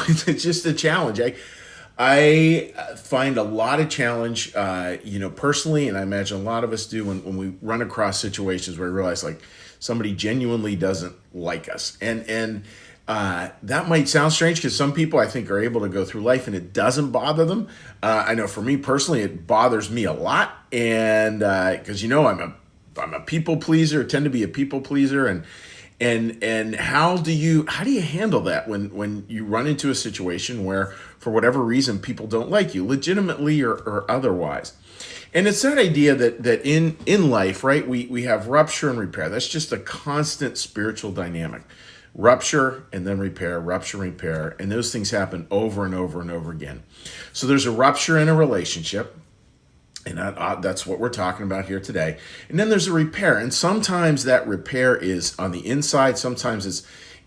it's just a challenge. I find a lot of challenge, personally, and I imagine a lot of us do when we run across situations where we realize like somebody genuinely doesn't like us. And that might sound strange because some people I think are able to go through life and it doesn't bother them. I know for me personally, it bothers me a lot. And because, I'm a people pleaser, tend to be a people pleaser. And how do you handle that when you run into a situation where for whatever reason people don't like you, legitimately or otherwise? And it's that idea that in life, right, we have rupture and repair. That's just a constant spiritual dynamic. Rupture and then repair, rupture and repair, and those things happen over and over and over again. So there's a rupture in a relationship, and that's what we're talking about here today. And then there's a repair, and sometimes that repair is on the inside. Sometimes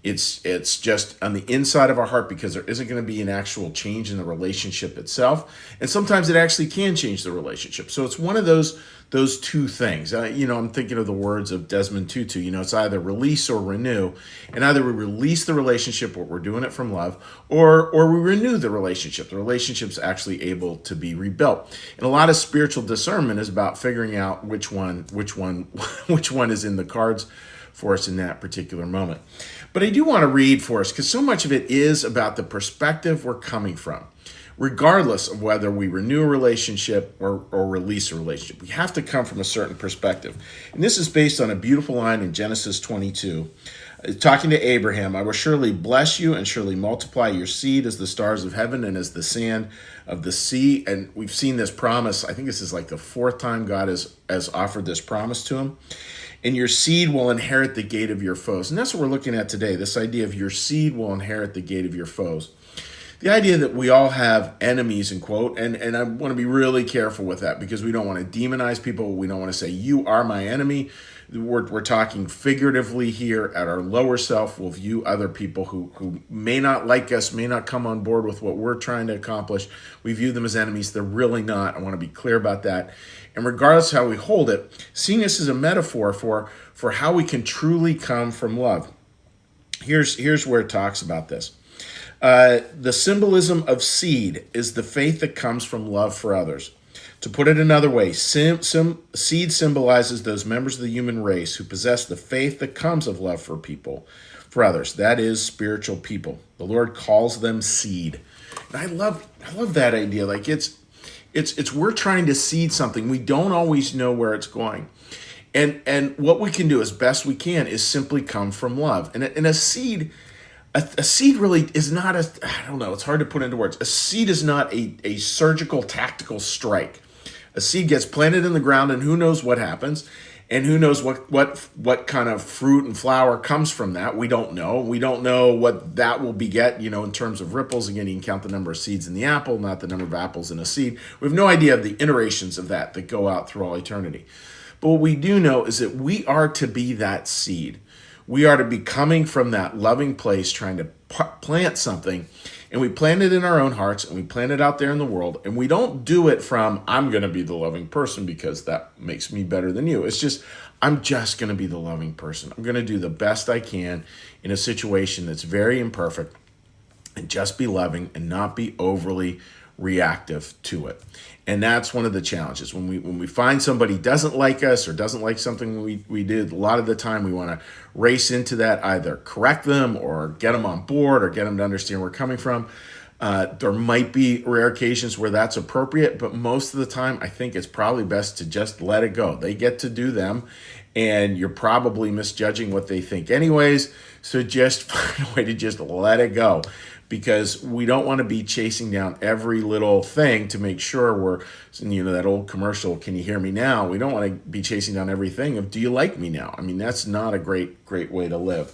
it's just on the inside of our heart because there isn't going to be an actual change in the relationship itself. And sometimes it actually can change the relationship. So it's one of those two things. I'm thinking of the words of Desmond Tutu. It's either release or renew. And either we release the relationship, or we're doing it from love, or we renew the relationship. The relationship's actually able to be rebuilt. And a lot of spiritual discernment is about figuring out which one is in the cards for us in that particular moment. But I do want to read for us because so much of it is about the perspective we're coming from. Regardless of whether we renew a relationship or release a relationship, we have to come from a certain perspective. And this is based on a beautiful line in Genesis 22. Talking to Abraham, I will surely bless you and surely multiply your seed as the stars of heaven and as the sand of the sea. And we've seen this promise. I think this is like the fourth time God has offered this promise to him. And your seed will inherit the gate of your foes. And that's what we're looking at today, this idea of your seed will inherit the gate of your foes. The idea that we all have enemies, in quote, and I want to be really careful with that because we don't want to demonize people. We don't want to say, you are my enemy. We're talking figuratively here. At our lower self, we'll view other people who may not like us, may not come on board with what we're trying to accomplish. We view them as enemies. They're really not. I want to be clear about that. And regardless of how we hold it, seeing this as a metaphor for how we can truly come from love. Here's where it talks about this. The symbolism of seed is the faith that comes from love for others. To put it another way, seed symbolizes those members of the human race who possess the faith that comes of love for people, for others. That is spiritual people. The Lord calls them seed. And I love that idea. Like it's we're trying to seed something. We don't always know where it's going. And what we can do as best we can is simply come from love. And a seed... A seed really is not I don't know, it's hard to put into words. A seed is not a surgical tactical strike. A seed gets planted in the ground and who knows what happens and who knows what kind of fruit and flower comes from that. We don't know. We don't know what that will beget, in terms of ripples. Again, you can count the number of seeds in the apple, not the number of apples in a seed. We have no idea of the iterations of that go out through all eternity. But what we do know is that we are to be that seed. We are to be coming from that loving place, trying to plant something, and we plant it in our own hearts, and we plant it out there in the world, and we don't do it from, I'm going to be the loving person because that makes me better than you. It's just, I'm just going to be the loving person. I'm going to do the best I can in a situation that's very imperfect and just be loving and not be overly reactive to it. And that's one of the challenges. When we find somebody doesn't like us or doesn't like something we did, a lot of the time we want to race into that, either correct them or get them on board or get them to understand where we're coming from. There might be rare occasions where that's appropriate, but most of the time I think it's probably best to just let it go. They get to do them, and you're probably misjudging what they think anyways, so just find a way to just let it go. Because we don't want to be chasing down every little thing to make sure we're, that old commercial, can you hear me now? We don't want to be chasing down everything of, do you like me now? I mean, that's not a great way to live.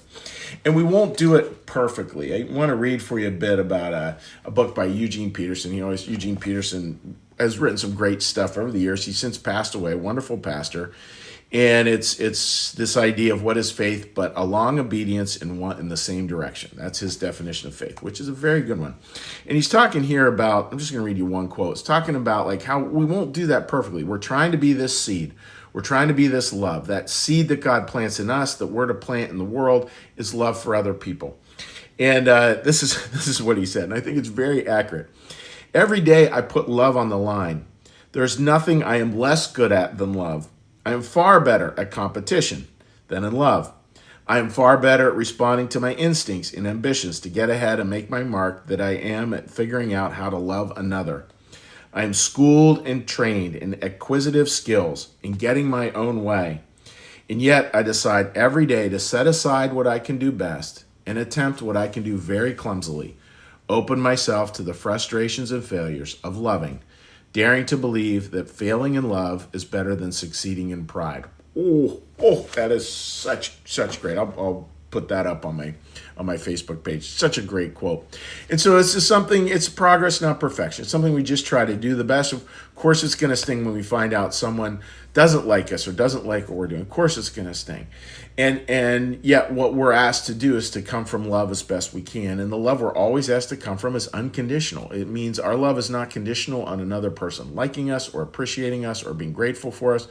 And we won't do it perfectly. I want to read for you a bit about a book by Eugene Peterson. Eugene Peterson has written some great stuff over the years. He's since passed away, a wonderful pastor. And it's this idea of what is faith, but a long obedience in the same direction. That's his definition of faith, which is a very good one. And he's talking here about, I'm just going to read you one quote. It's talking about like how we won't do that perfectly. We're trying to be this seed. We're trying to be this love. That seed that God plants in us, that we're to plant in the world, is love for other people. And this is what he said, and I think it's very accurate. Every day I put love on the line. There's nothing I am less good at than love. I am far better at competition than in love. I am far better at responding to my instincts and ambitions to get ahead and make my mark than I am at figuring out how to love another. I am schooled and trained in acquisitive skills in getting my own way. And yet I decide every day to set aside what I can do best and attempt what I can do very clumsily. Open myself to the frustrations and failures of loving, daring to believe that failing in love is better than succeeding in pride. That is such great. I'll put that up on my Facebook page. Such a great quote. And so it's just something, it's progress, not perfection. It's something we just try to do the best. Of course, it's going to sting when we find out someone doesn't like us or doesn't like what we're doing. Of course, it's going to sting. And yet what we're asked to do is to come from love as best we can. And the love we're always asked to come from is unconditional. It means our love is not conditional on another person liking us or appreciating us or being grateful for us.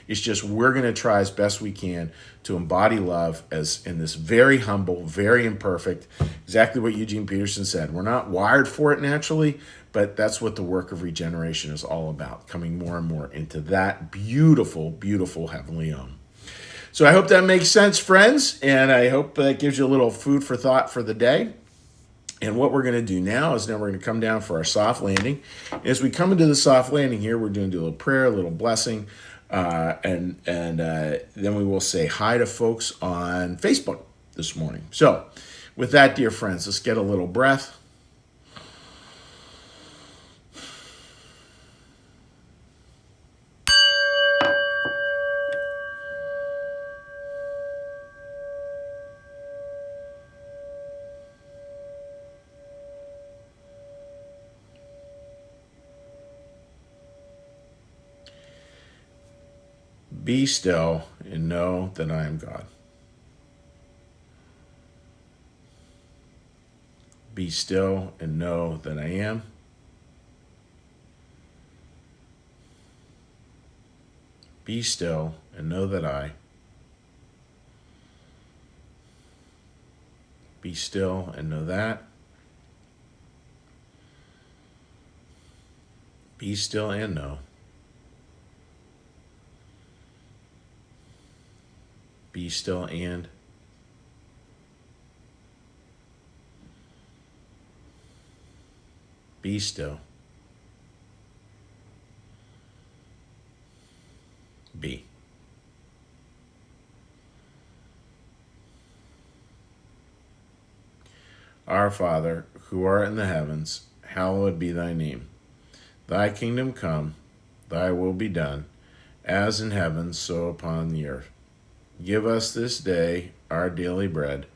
It's just we're going to try as best we can to embody love as in this very humble, very imperfect, exactly what Eugene Peterson said. We're not wired for it naturally, but that's what the work of regeneration is all about, coming more and more into that beautiful, beautiful heavenly home. So I hope that makes sense, friends, and I hope that gives you a little food for thought for the day. And what we're going to do now is we're going to come down for our soft landing. As we come into the soft landing here, we're going to do a little prayer, a little blessing, and then we will say hi to folks on Facebook this morning. So with that, dear friends, let's get a little breath. Be still and know that I am God. Be still and know that I am. Be still and know that I. Be still and know that. Be still and know. Be still and. Be still. Be. Our Father, who art in the heavens, hallowed be thy name. Thy kingdom come, thy will be done, as in heaven, so upon the earth. Give us this day our daily bread,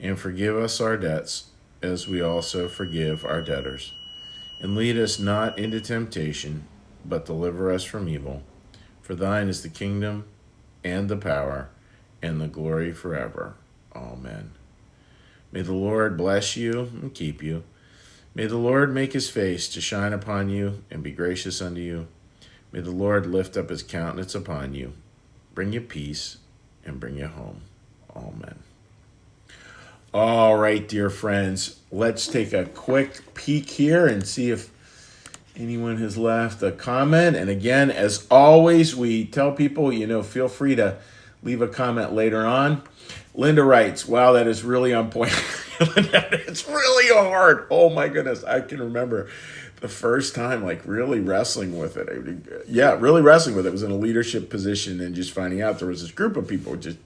and forgive us our debts, as we also forgive our debtors. And lead us not into temptation, but deliver us from evil. For thine is the kingdom, and the power, and the glory forever. Amen. May the Lord bless you and keep you. May the Lord make his face to shine upon you and be gracious unto you. May the Lord lift up his countenance upon you, bring you peace, and bring you home. Amen. All right, dear friends, let's take a quick peek here and see if anyone has left a comment. And again, as always, we tell people, feel free to leave a comment later on. Linda writes, wow, that is really on point. It's really hard. Oh my goodness. I can remember the first time, really wrestling with it. Really wrestling with it. It was in a leadership position and just finding out there was this group of people who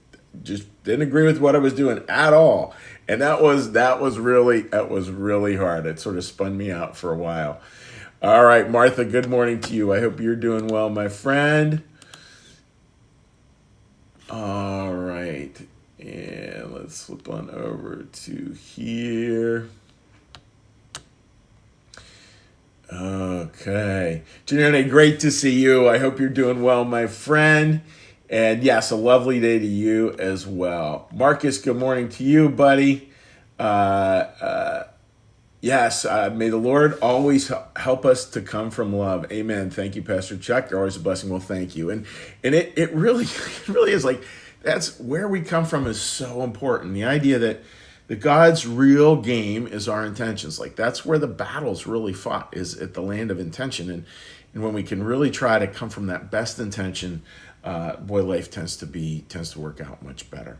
just didn't agree with what I was doing at all. And that was really hard. It sort of spun me out for a while. All right, Martha, good morning to you. I hope you're doing well, my friend. All right. And let's flip on over to here. Okay. Janine, great to see you. I hope you're doing well, my friend. And yes, a lovely day to you as well. Marcus, good morning to you, buddy. Yes, may the Lord always help us to come from love. Amen. Thank you, Pastor Chuck. You're always a blessing. Well, thank you. And it really is that's where we come from is so important. The idea that The God's real game is our intentions. Like that's where the battle's really fought, is at the land of intention. And when we can really try to come from that best intention, boy, life tends to work out much better.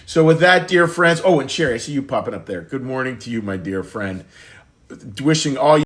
So with that, dear friends, oh, and Sherry, I see you popping up there. Good morning to you, my dear friend. Wishing all